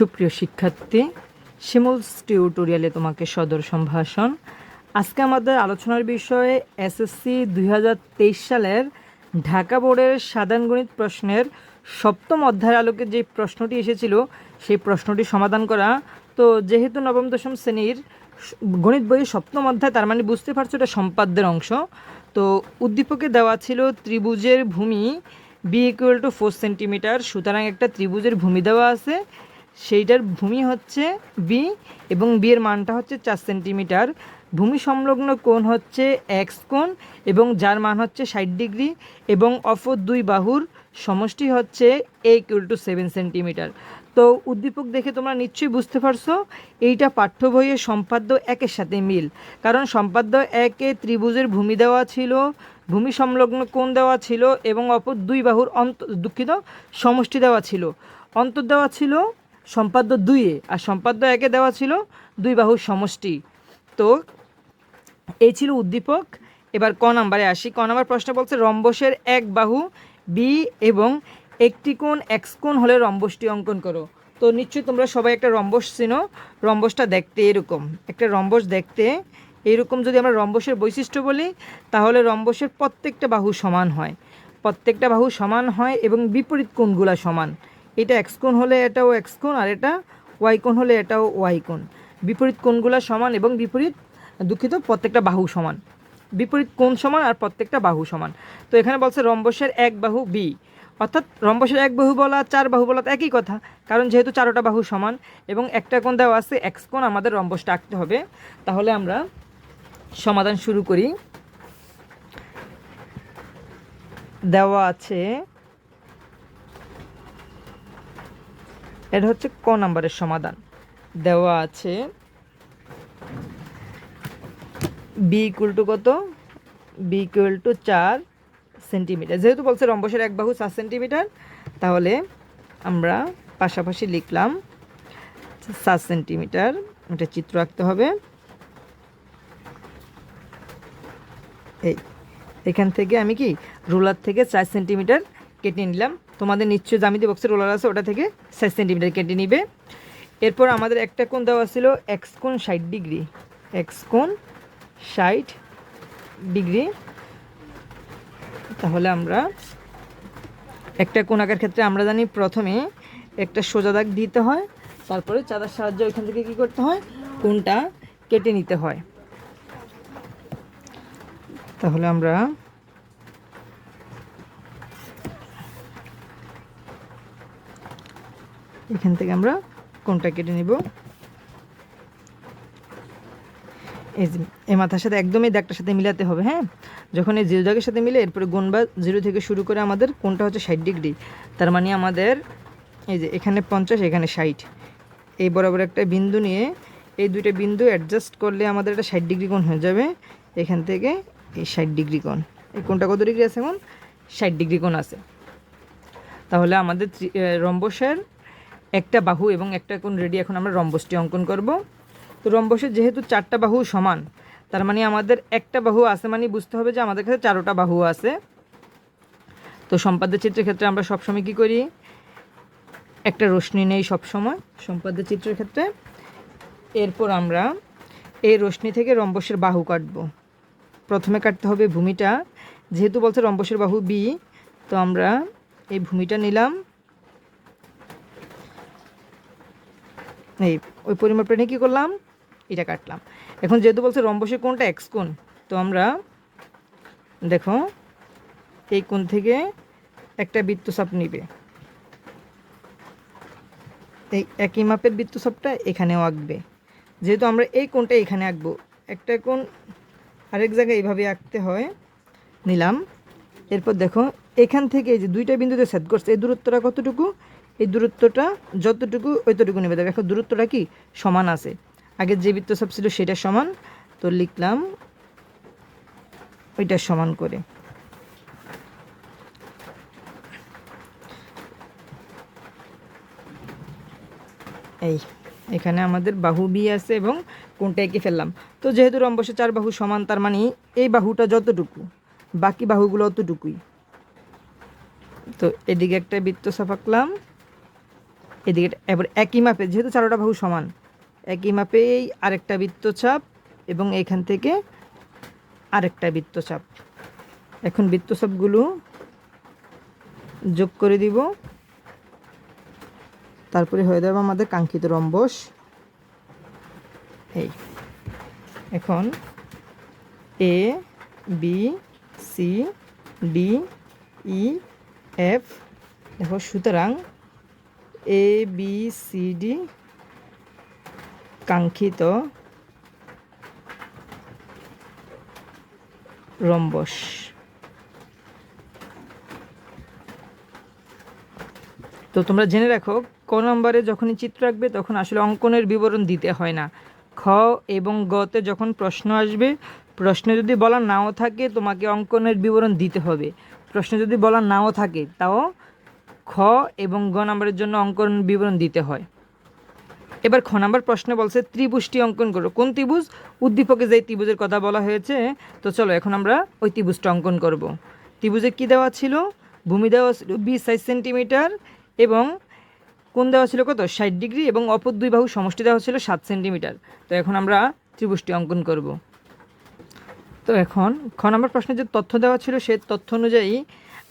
সুপ্রিয় শিক্ষার্থী, শিমুলস টিউটোরিয়ালে তোমাকে সদর সম্ভাষণ। আজকে আমাদের আলোচনার বিষয়ে এসএসসি 2023 সালের ঢাকা বোর্ডের সাধারণ গণিত প্রশ্নের সপ্তম অধ্যায়ের আলোকে যে প্রশ্নটি এসেছিল সেই প্রশ্নটি সমাধান করা। তো যেহেতু নবম দশম শ্রেণীর গণিত বইয়ের সপ্তম অধ্যায়, তার মানে বুঝতে পারছো এটা সম্পাদ্যের অংশ। তো উদ্দীপকে দেওয়া ছিল ত্রিভুজের ভূমি বি ইকুয়াল টু 4 সেন্টিমিটার। সুতরাং একটা ত্রিভুজের ভূমি দেওয়া আছে, সেইটার ভূমি হচ্ছে বি এবং বি এর মানটা হচ্ছে 4 সেন্টিমিটার। ভূমি সংলগ্ন কোণ হচ্ছে এক্স কোণ এবং যার মান হচ্ছে 60 ডিগ্রি এবং অপর দুই বাহুর সমষ্টি হচ্ছে এ ইকুয়াল টু 7 সেন্টিমিটার। তো উদ্দীপক দেখে তোমরা নিশ্চয়ই বুঝতে পারছো এইটা পাঠ্য বইয়ের সম্পাদ্য একের সাথে মিল, কারণ সম্পাদ্য একে ত্রিভুজের ভূমি দেওয়া ছিল, ভূমি সংলগ্ন কোণ দেওয়া ছিল এবং অপর দুই বাহুর সমষ্টি দেওয়া ছিল। অন্তর দেওয়া ছিল সম্পাদ্য 2-এ আর সম্পাদ্য 1-এ দেওয়া ছিল দুই বাহুর সমষ্টি। তো এই ছিল উদ্দীপক। এবার ক নাম্বারে আসি। ক নাম্বার প্রশ্ন বলছে রম্বসের এক বাহু বি এবং একটি কোণ এক্স কোণ হলে রম্বসটি অঙ্কন করো। তো নিশ্চয়ই তোমরা সবাই একটা রম্বস চিনো। রম্বসটা দেখতে এরকম, একটা রম্বস দেখতে এইরকম। যদি আমরা রম্বসের বৈশিষ্ট্য বলি তাহলে রম্বসের প্রত্যেকটা বাহু সমান হয়, প্রত্যেকটা বাহু সমান হয় এবং বিপরীত কোণগুলা সমান। এটা এক্স কোণ হলে এটাও এক্স কোণ, আর এটা ওয়াই কোণ হলে এটাও ওয়াই কোণ। বিপরীত কোণগুলা সমান এবং প্রত্যেকটা বাহু সমান, বিপরীত কোণ সমান আর প্রত্যেকটা বাহু সমান। তো এখানে বলছে রম্বসের এক বাহু বি, অর্থাৎ রম্বসের এক বাহু বলা চার বাহু বলা তো একই কথা, কারণ যেহেতু চারোটা বাহু সমান এবং একটা কোণ দেওয়া আছে এক্স কোণ, আমাদের রম্বসটা আঁকতে হবে। তাহলে আমরা সমাধান শুরু করি। দেওয়া আছে, এটা হচ্ছে ক নাম্বারের সমাধান। দেওয়া আছে বি ইকুয়াল টু কত, বি ইকুয়াল টু 4 সেন্টিমিটার। যেহেতু বলছে রম্বসের এক বাহু 4 সেন্টিমিটার, তাহলে আমরা পাশাপাশি লিখলাম 4 সেন্টিমিটার। এটা চিত্র আঁকতে হবে। এখান থেকে আমি কি রুলার থেকে 4 সেন্টিমিটার কেটে নিলাম। তোমাদের নিশ্চয়ই জ্যামিতি বক্সে রোলার আছে, ওটা থেকে 4 সেন্টিমিটার কেটে নিবে। এরপর আমাদের একটা কোণ দেওয়া ছিল এক্স কোণ 60 ডিগ্রি, এক্স কোণ 60 ডিগ্রি। তাহলে আমরা একটা কোণ আঁকার ক্ষেত্রে আমরা জানি প্রথমে একটা সোজা দাগ দিতে হয়, তারপরে চাঁদার সাহায্যে ওইখান থেকে কী করতে হয়, কোণটা কেটে নিতে হয়। তাহলে আমরা এখান থেকে আমরা কোণটা কেটে নিব। এই মাথার সাথে একদমই দাগটার সাথে মিলাতে হবে। হ্যাঁ, যখন এই জিরো দাগের সাথে মিলে এরপরে গুণ বা জিরো থেকে শুরু করে আমাদের কোণটা হচ্ছে 60 ডিগ্রি। তার মানে আমাদের এই যে এখানে 50 এখানে 60, এই বরাবর একটা বিন্দু নিয়ে এই দুইটা বিন্দু অ্যাডজাস্ট করলে আমাদের একটা 60 ডিগ্রি কোণ হয়ে যাবে। এখান থেকে এই 60 ডিগ্রি কোণ, এই কোণটা কত ডিগ্রি আছে, এখন 60 ডিগ্রি কোণ আছে। তাহলে আমাদের রম্বসের একটা বাহু এবং একটা কোণ রেডি। এখন আমরা রম্বসটি অঙ্কন করব। তো রম্বসের যেহেতু চারটা বাহু সমান, তার মানে আমাদের একটা বাহু আছে, মানে বুঝতে হবে যে আমাদের কাছে চারোটা বাহু আছে। তো সম্পাদ্য চিত্রের ক্ষেত্রে আমরা সবসময় কী করি, একটা রশ্মি নেই সবসময় সম্পাদ্য চিত্রের ক্ষেত্রে। এরপর আমরা এই রশ্মি থেকে রম্বসের বাহু কাটব। প্রথমে কাটতে হবে ভূমিটা, যেহেতু বলছে রম্বসের বাহু বি, তো আমরা এই ভূমিটা নিলাম, এই ওই পরিমাপটা নিয়ে কী করলাম, এটা কাটলাম। এখন যেহেতু বলছে রম্বসের কোণটা এক্স কোণ, তো আমরা দেখো এই কোণ থেকে একটা বৃত্তচাপ নিবে, এই একই মাপের বৃত্তচাপটা এখানেও আঁকবে। যেহেতু আমরা এই কোণটা এখানে আঁকবো, একটা কোণ আরেক জায়গায় এইভাবে আঁকতে হয়, নিলাম। এরপর দেখো এখান থেকে এই যে দুইটা বিন্দুতে ছেদ করছে, এই দূরত্বটা কতটুকু, এই দূরত্বটা যতটুকু ওইতটুকু নেবে। দেখো এখন দূরত্বটা কি সমান আছে, আগের যে বৃত্তচাপ ছিল সেটা সমান, তো লিখলাম ওইটা সমান করে। এই এখানে আমাদের বাহু বি আছে এবং কোণটা এঁকে ফেললাম। তো যেহেতু রম্বসে চার বাহু সমান, তার মানে এই বাহুটা যতটুকু বাকি বাহুগুলো অতটুকুই। তো এদিকে একটা বৃত্তচাপ আঁকলাম, এদিকে এবার একই মাপে, যেহেতু চারোটা বাহু সমান, একই মাপেই আরেকটা বৃত্তচাপ এবং এখান থেকে আরেকটা বৃত্তচাপ। এখন বৃত্তচাপগুলো যোগ করে দিব, তারপরে হয়ে যাবে আমাদের কাঙ্ক্ষিত রম্বস। এই এখন A B C D E F, দেখো সুতরাং এ বি সি ডি কাঙ্ক্ষিত রম্বস। তো তোমরা জেনে রাখো, ক নম্বরে যখনই চিত্র আঁকবে তখন আসলে অঙ্কনের বিবরণ দিতে হয় না। খ এবং গতে যখন প্রশ্ন আসবে, প্রশ্নে যদি বলা নাও থাকে তোমাকে অঙ্কনের বিবরণ দিতে হবে। প্রশ্নে যদি বলা নাও থাকে তাও খ এবং গ নম্বরের জন্য অঙ্কন বিবরণ দিতে হয়। এবার খ নম্বর প্রশ্নে বলছে ত্রিভুজটি অঙ্কন করো। কোন ত্রিভুজ? উদ্দীপকে যে ত্রিভুজের কথা বলা হয়েছে। তো চলো এখন আমরা ওই ত্রিভুজটা অঙ্কন করব। ত্রিভুজে কি দেওয়া ছিল? ভূমি দেওয়া ছিল 20 সেন্টিমিটার এবং কোণ দেওয়া ছিল কত? 60 ডিগ্রি এবং অপর দুই বাহু সমষ্টি দেওয়া ছিল 7 সেন্টিমিটার। তো এখন আমরা ত্রিভুজটি অঙ্কন করব। তো এখন খ নম্বর প্রশ্নে যে তথ্য দেওয়া ছিল সেই তথ্য অনুযায়ী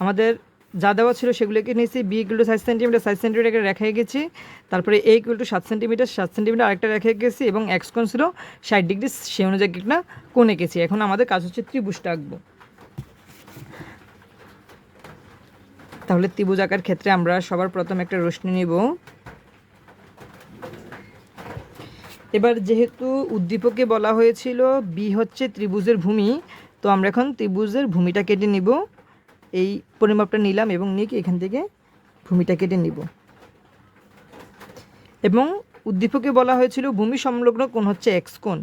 আমাদের যা দেওয়া ছিল সেগুলোকে নিয়েছি। B equal to 60 centimetre, 60 centimetre রেখে গেছি। তারপরে A equal to 7 centimetre, 7 centimetre আরেকটা রেখে গেছি এবং এক্স কোণ ছিল 60 ডিগ্রি, সেই অনুযায়ী একটা কোণ এঁকেছি। এখন আমাদের কাজ হচ্ছে ত্রিভুজটা আঁকবো। তাহলে ত্রিভুজ আঁকার ক্ষেত্রে আমরা সবার প্রথম একটা রশ্মি নিব। এবার যেহেতু উদ্দীপকে বলা হয়েছিল বি হচ্ছে ত্রিভুজের ভূমি, তো আমরা এখন ত্রিভুজের ভূমিটা কেটে নিব। এই পরিমাপটা নিলাম এবং নিয়ে এখান থেকে ভূমিটা কেটে নিব। এবং উদ্দীপকে বলা হয়েছিল ভূমি সংলগ্ন কোণ হচ্ছে এক্স কোণ।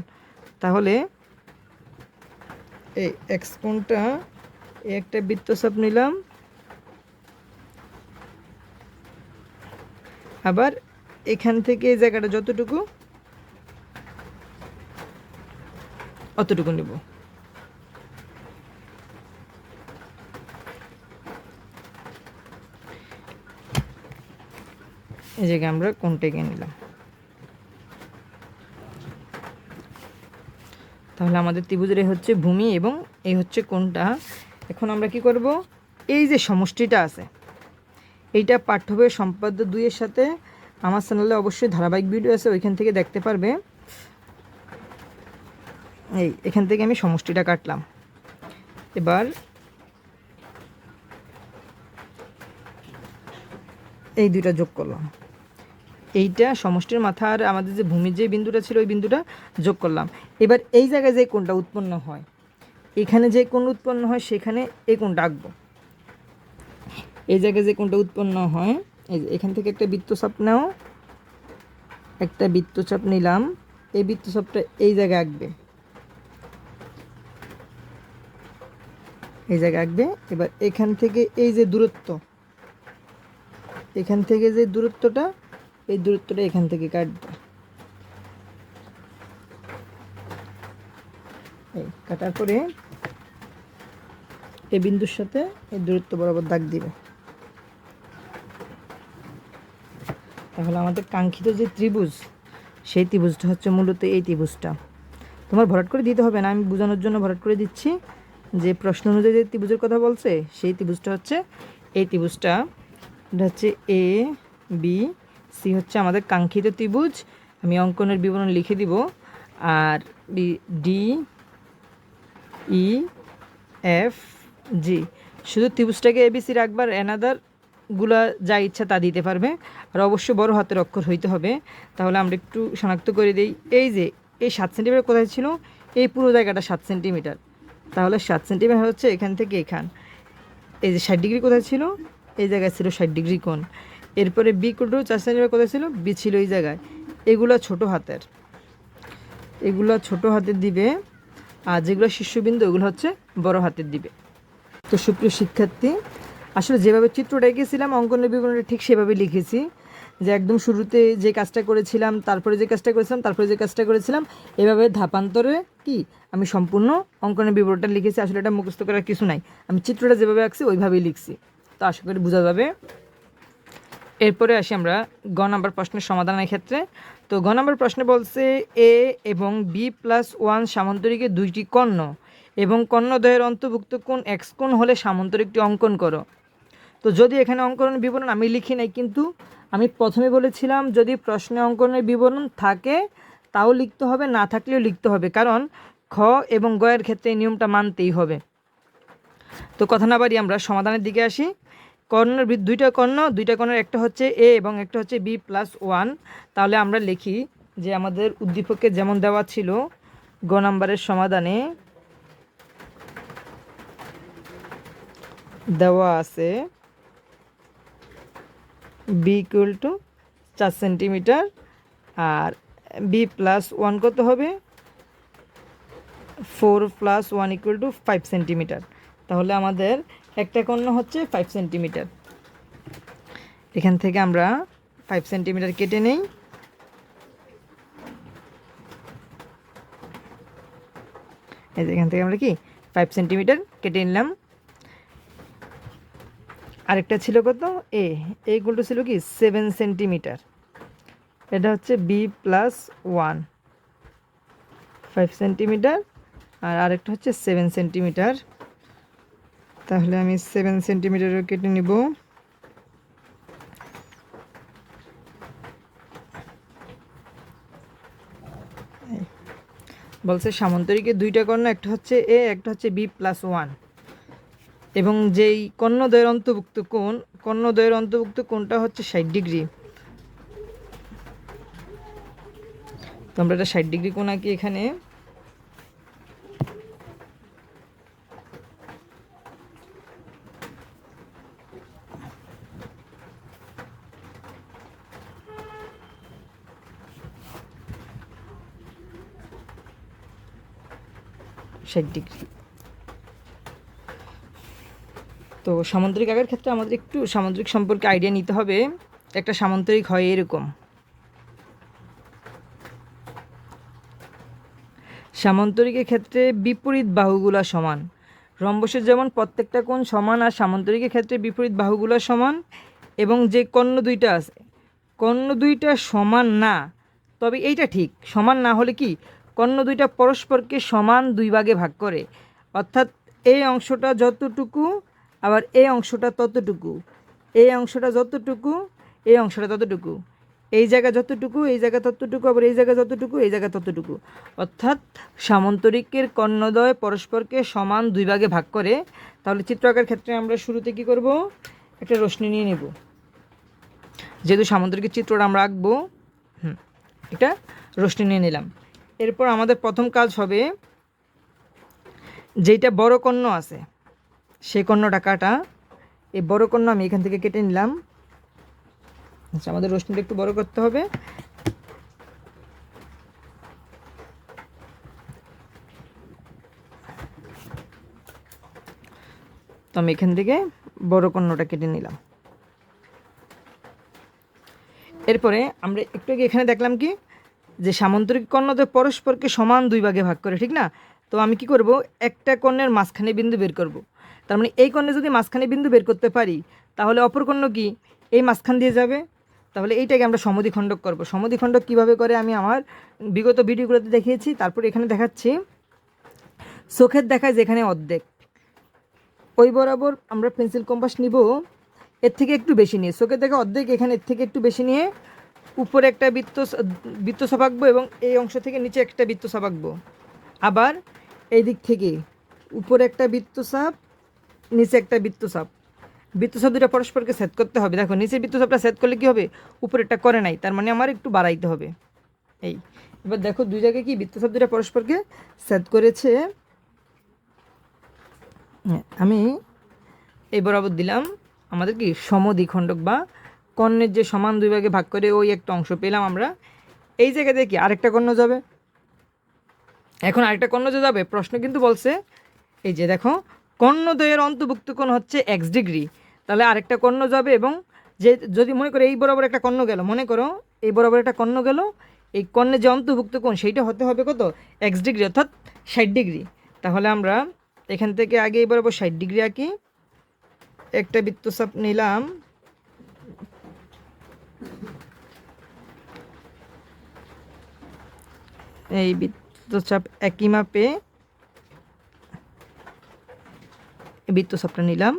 তাহলে এই এক্স কোণটা একটা বৃত্তচাপ নিলাম, আবার এখান থেকে এই জায়গাটা যতটুকু অতটুকু নিব। এই জায়গায় আমরা কোণটা এঁকে নিলাম। তাহলে আমাদের ত্রিভুজের এই হচ্ছে ভূমি এবং এই হচ্ছে কোণটা। এখন আমরা কি করব? এই যে সমষ্টিটা আছে, এইটা পাঠ্য বইয়ের সম্পাদ্য 2-এর সাথে আমার চ্যানেলে অবশ্যই ধারাবাহিক ভিডিও আছে, ওইখান থেকে দেখতে পারবে। এখান থেকে আমি সমষ্টিটা কাটলাম। এবার এই দুইটা যোগ করলাম। এইটা সমষ্টির মাথা আর আমাদের যে ভূমির যে বিন্দুটা ছিল ওই বিন্দুটা যোগ করলাম। এবার এই জায়গায় যে কোণটা উৎপন্ন হয়, এখানে যে কোণ উৎপন্ন হয় সেখানে এই কোণটা আঁকবো। এই জায়গায় যে কোণটা উৎপন্ন হয়, এই যে এখান থেকে একটা বৃত্তচাপ নাও, একটা বৃত্তচাপ নিলাম, এই বৃত্তচাপটা এই জায়গায় আঁকবে, এই জায়গায় আঁকবে। এবার এখান থেকে এই যে দূরত্ব, এখান থেকে যে দূরত্বটা, এই দূরত্বটা এখান থেকে কাটবে। এই কাটার পরে এই বিন্দুর সাথে এই দূরত্ব বরাবর দাগ দিবে। তাহলে আমাদের কাঙ্ক্ষিত যে ত্রিভুজ, সেই ত্রিভুজটা হচ্ছে মূলত এই ত্রিভুজটা। তোমার ভরাট করে দিতে হবে না, আমি বোঝানোর জন্য ভরাট করে দিচ্ছি। যে প্রশ্ন অনুযায়ী যে ত্রিভুজের কথা বলছে সেই ত্রিভুজটা হচ্ছে এই ত্রিভুজটা। এটা হচ্ছে এ বি সি হচ্ছে আমাদের কাঙ্ক্ষিত ত্রিভুজ। আমি অঙ্কনের বিবরণ লিখে দিব। আর ডি ই এফ জি, শুধু ত্রিভুজটাকে এবিসি রাখবার, এনাদারগুলা যা ইচ্ছা তা দিতে পারবে। আর অবশ্যই বড় হাতের অক্ষর হইতে হবে। তাহলে আমরা একটু শনাক্ত করে দিই। এই যে এই 7 সেন্টিমিটার কোথায় ছিল? এই পুরো জায়গাটা 7 সেন্টিমিটার। তাহলে 7 সেন্টিমিটার হচ্ছে এখান থেকে এখান। এই যে 60 ডিগ্রি কোথায় ছিল? এই জায়গায় ছিল 60 ডিগ্রি কোণ। এরপরে বি কোটো 4 সেন্টিমিটার কোথায় ছিল? বি ছিল এই জায়গায়। এগুলো ছোট হাতের, এগুলো ছোট হাতের দিবে, আর যেগুলো শীর্ষবিন্দু ওগুলো হচ্ছে বড় হাতের দিবে। তো সুপ্রিয় শিক্ষার্থী, আসলে যেভাবে চিত্রটা এঁকেছিলাম অঙ্কনের বিবরণটা ঠিক সেভাবে লিখেছি। যে একদম শুরুতে যে কাজটা করেছিলাম, তারপরে যে কাজটা করেছিলাম, তারপরে যে কাজটা করেছিলাম, এভাবে ধাপান্তরে কি আমি সম্পূর্ণ অঙ্কনের বিবরণটা লিখেছি। আসলে এটা মুখস্থ করার কিছু নাই, আমি চিত্রটা যেভাবে আঁকছি ওইভাবেই লিখছি। তো আশা করি বোঝা যাবে। এরপরে আসি আমরা গ নাম্বার প্রশ্নের সমাধানের ক্ষেত্রে। তো গ নাম্বার প্রশ্নে বলছে এ এবং B+1 সামান্তরিকে দুইটি কর্ণ এবং কর্ণদ্বয়ের অন্তর্ভুক্ত কোণ এক্স কোণ হলে সামান্তরিকটি অঙ্কন করো। তো যদি এখানে অঙ্কনের বিবরণ আমি লিখি নাই, কিন্তু আমি প্রথমে বলেছিলাম যদি প্রশ্নে অঙ্কনের বিবরণ থাকে তাও লিখতে হবে, না থাকলেও লিখতে হবে, কারণ খ এবং গ এর ক্ষেত্রে এই নিয়মটা মানতেই হবে। তো কথা না বাড়ি আমরা সমাধানের দিকে আসি। কর্ণের দুইটা কর্ণের একটা হচ্ছে এ এবং একটা হচ্ছে B+1। তাহলে আমরা লিখি যে আমাদের উদ্দীপকে যেমন দেওয়া ছিল গ নাম্বারের সমাধানে দেওয়া আছে B = 4 সেন্টিমিটার আর B+1 কত হবে 4+1 = 5 সেন্টিমিটার। তাহলে আমাদের একটা কর্ণ হচ্ছে 5 সেন্টিমিটার। এখান থেকে আমরা 5 সেন্টিমিটার কেটে নেই। এই যে এখান থেকে আমরা কি 5 সেন্টিমিটার কেটে নিলাম। আরেকটা ছিল কত এইগুলো ছিল কি 7 সেন্টিমিটার। এটা হচ্ছে B+1 5 সেন্টিমিটার আর আরেকটা হচ্ছে 7 সেন্টিমিটার। তাহলে আমি 7 সেন্টিমিটারও কেটে নিব। বলছে সামান্তরিকে দুইটা কর্ণ, একটা হচ্ছে এ একটা হচ্ছে B+1 এবং যেই কর্ণদ্বয়ের অন্তর্ভুক্ত কোণটা হচ্ছে 60 ডিগ্রি। তো আমরা এটা 60 ডিগ্রি কোণ আঁকি এখানে। তো সামান্তরিক আঁকার ক্ষেত্রে আমাদের একটু সামান্তরিক সম্পর্কে আইডিয়া নিতে হবে। একটা সামান্তরিক হয় এরকম, সামান্তরিকের ক্ষেত্রে বিপরীত বাহুগুলা সমান। রম্বসের যেমন প্রত্যেকটা কোণ সমান, আর সামান্তরিকের ক্ষেত্রে বিপরীত বাহুগুলা সমান এবং যে কর্ণ দুইটা আছে কর্ণ দুইটা সমান না, তবে এইটা ঠিক সমান না হলে কি কর্ণ দুইটা পরস্পরকে সমান দুই ভাগে ভাগ করে, অর্থাৎ এই অংশটা যতটুকু আবার এই অংশটা ততটুকু, এই অংশটা যতটুকু এই অংশটা ততটুকু, এই জায়গা যতটুকু এই জায়গা ততটুকু, আবার এই জায়গা যতটুকু এই জায়গা ততটুকু, অর্থাৎ সামান্তরিকের কর্ণদ্বয় পরস্পরকে সমান দুই ভাগে ভাগ করে। তাহলে চিত্র আঁকার ক্ষেত্রে আমরা শুরুতে কি করব, একটা রশ্মি নিয়ে নেব। যেহেতু সামান্তরিকের চিত্রটা আমরা আঁকবো, এটা রশ্মি নিয়ে নিলাম। এরপর আমাদের প্রথম কাজ হবে যেইটা বড় কর্ণ আছে সেই কর্ণটা কাটা। এই বড় কর্ণ আমি এখান থেকে কেটে নিলাম। আচ্ছা, আমাদের রশ্মিটা একটু বড় করতে হবে। তো আমি এখান থেকে বড় কর্ণটা কেটে নিলাম। এরপরে আমরা একটু আগে এখানে দেখলাম কি যে সামান্তরিক কর্ণদ্বয় পরস্পরকে সমান দুই ভাগে ভাগ করে, ঠিক না? তো আমি কি করব, একটা কর্ণের মাঝখানে বিন্দু বের করব। তার মানে এই কর্ণে যদি মাঝখানে বিন্দু বের করতে পারি তাহলে অপর কর্ণ কি এই মাঝখান দিয়ে যাবে। তাহলে এইটাকে আমরা সমদ্বিখণ্ডক করব। সমদ্বিখণ্ডক কিভাবে করে আমি আমার বিগত ভিডিওগুলোতে দেখিয়েছি, তারপর এখানে দেখাচ্ছি। চোখের দেখায় যেখানে অর্ধেক, ওই বরাবর আমরা পেন্সিল কম্পাস নিব এর থেকে একটু বেশি নিয়ে, চোখের দেখা অর্ধেক এখানে এর থেকে একটু বেশি নিয়ে উপরে একটা বৃত্তচাপ আঁকবো এবং এই অংশ থেকে নিচে একটা বৃত্তচাপ আঁকবো। আবার এই দিক থেকে উপরে একটা বৃত্তচাপ নিচে একটা বৃত্তচাপ দুটো পরস্পরকে সেট করতে হবে। দেখো নিচে বৃত্তচাপটা সেট করলে কী হবে, উপরেরটা করে নাই, তার মানে আমার একটু বাড়াইতে হবে। এই এবার দেখো দুই জায়গায় কি বৃত্তচাপ দুটো পরস্পরকে সেট করেছে। আমি এই বরাবর দিলাম আমাদের কি সমদ্বিখণ্ডক বা কর্ণের যে সমান দুই ভাগে ভাগ করে ওই একটা অংশ পেলাম আমরা। এই জায়গাতে কি আরেকটা কর্ণ যাবে। এখন আরেকটা কর্ণ যে যাবে, প্রশ্ন কিন্তু বলছে এই যে দেখো কর্ণদ্বয়ের অন্তর্ভুক্ত কোণ হচ্ছে এক্স ডিগ্রি। তাহলে আরেকটা কর্ণ যাবে এবং যে যদি মনে করো এই বরাবর একটা কর্ণ গেল, মনে করো এই বরাবর একটা কর্ণ গেল, এই কর্ণের যে অন্তর্ভুক্ত কোণ সেইটা হতে হবে কত, এক্স ডিগ্রি, অর্থাৎ 60 ডিগ্রি। তাহলে আমরা এখান থেকে আগে এই বরাবর 60 ডিগ্রি আঁকি, একটা বৃত্তচাপ নিলাম, এই বৃত্তচাপ একই মাপে বৃত্তচাপটা নিলাম।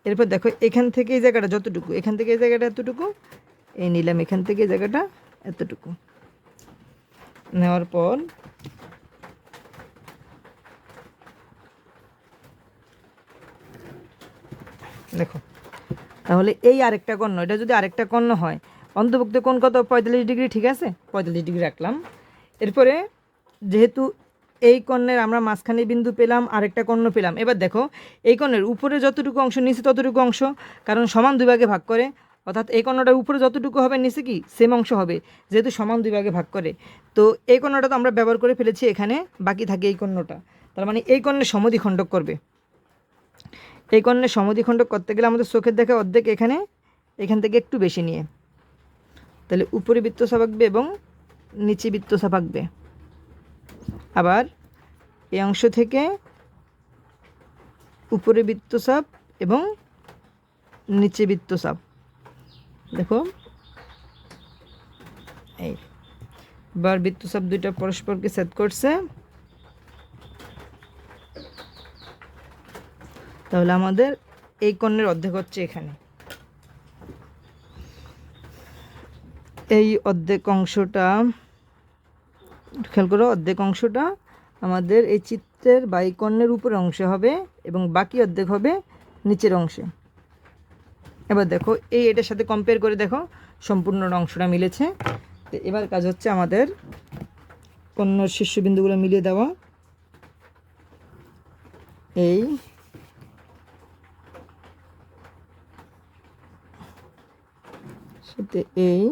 এরপর দেখো এখান থেকে এই জায়গাটা যতটুকু, এখান থেকে এই জায়গাটা এতটুকু, এই নিলাম এখান থেকে এই জায়গাটা এতটুকু। নেওয়ার পর দেখো তাহলে এই আরেকটা কর্ণ, এটা যদি আরেকটা কর্ণ হয়, অন্তর্ভুক্ত কোণ কত? 45 ডিগ্রি, ঠিক আছে, 45 ডিগ্রি রাখলাম। এরপরে যেহেতু এই কর্ণের আমরা মাঝখানে বিন্দু পেলাম, আরেকটা কর্ণ পেলাম, এবার দেখো এই কর্ণের উপরে যতটুকু অংশ, নিচে ততটুকু অংশ, কারণ সমান দুই ভাগে ভাগ করে, অর্থাৎ এই কর্ণটার উপরে যতটুকু হবে নিচে কি সেম অংশ হবে, যেহেতু সমান দুই ভাগে ভাগ করে। তো এই কর্ণটা তো আমরা ব্যবহার করে ফেলেছি, এখানে বাকি থাকে এই কর্ণটা। তার মানে এই কর্ণের সমদ্বিখণ্ডক করবে। এই কর্ণের সমদ্বিখণ্ডক করতে গেলে আমাদের চোখের দেখা অর্ধেক এখানে, এখান থেকে একটু বেশি নিয়ে, তাহলে উপরে বৃত্তচাপ আঁকবে এবং নিচে বৃত্তচাপ আঁকবে। আবার এই অংশ থেকে উপরে বৃত্তচাপ এবং নিচে বৃত্তচাপ, দেখো এই বার বৃত্তচাপ দুইটা পরস্পরকে ছেদ করছে, তাহলে আমাদের এই কর্ণের অর্ধেক হচ্ছে এখানে। এই অর্ধেক অংশটা খেয়াল করো, অর্ধেক অংশটা আমাদের এই চিত্রের বা এই কর্ণের উপরের অংশে হবে এবং বাকি অর্ধেক হবে নিচের অংশে। এবার দেখো এই এটার সাথে কম্পেয়ার করে দেখো সম্পূর্ণ অংশটা মিলেছে। তো এবার কাজ হচ্ছে আমাদের কর্ণের শীর্ষবিন্দুগুলো মিলিয়ে দেওয়া। এই সাথে এই,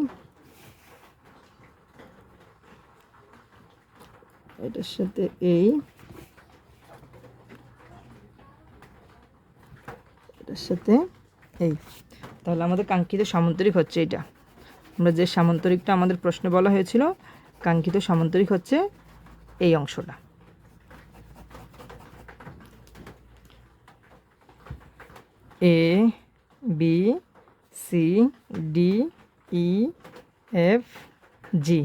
এটার সাথে এই, এটার সাথে এই, তাহলে আমাদের কাঙ্ক্ষিত সামান্তরিক হচ্ছে এটা। আমরা যে সামান্তরিকটা আমাদের প্রশ্নে বলা হয়েছিল, কাঙ্ক্ষিত সামান্তরিক হচ্ছে এই অংশটা। A B C D E F G.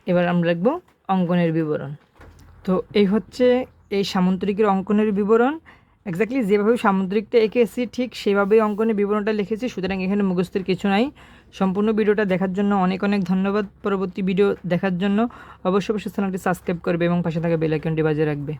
এবার আমরা লিখব অঙ্কনের বিবরণ। তো এই হচ্ছে এই সামান্তরিকের অঙ্কনের বিবরণ। এক্স্যাক্টলি যেভাবে সামান্তরিকটা এঁকেছি ঠিক সেভাবেই অঙ্কনের বিবরণটা লিখেছি, সুতরাং এখানে মুখস্থের কিছু নাই। সম্পূর্ণ ভিডিওটা দেখার জন্য অনেক অনেক ধন্যবাদ। পরবর্তী ভিডিও দেখার জন্য অবশ্যই চ্যানেলটি সাবস্ক্রাইব করবে এবং পাশে থাকা বেল আইকনটি বাজিয়ে রাখবে।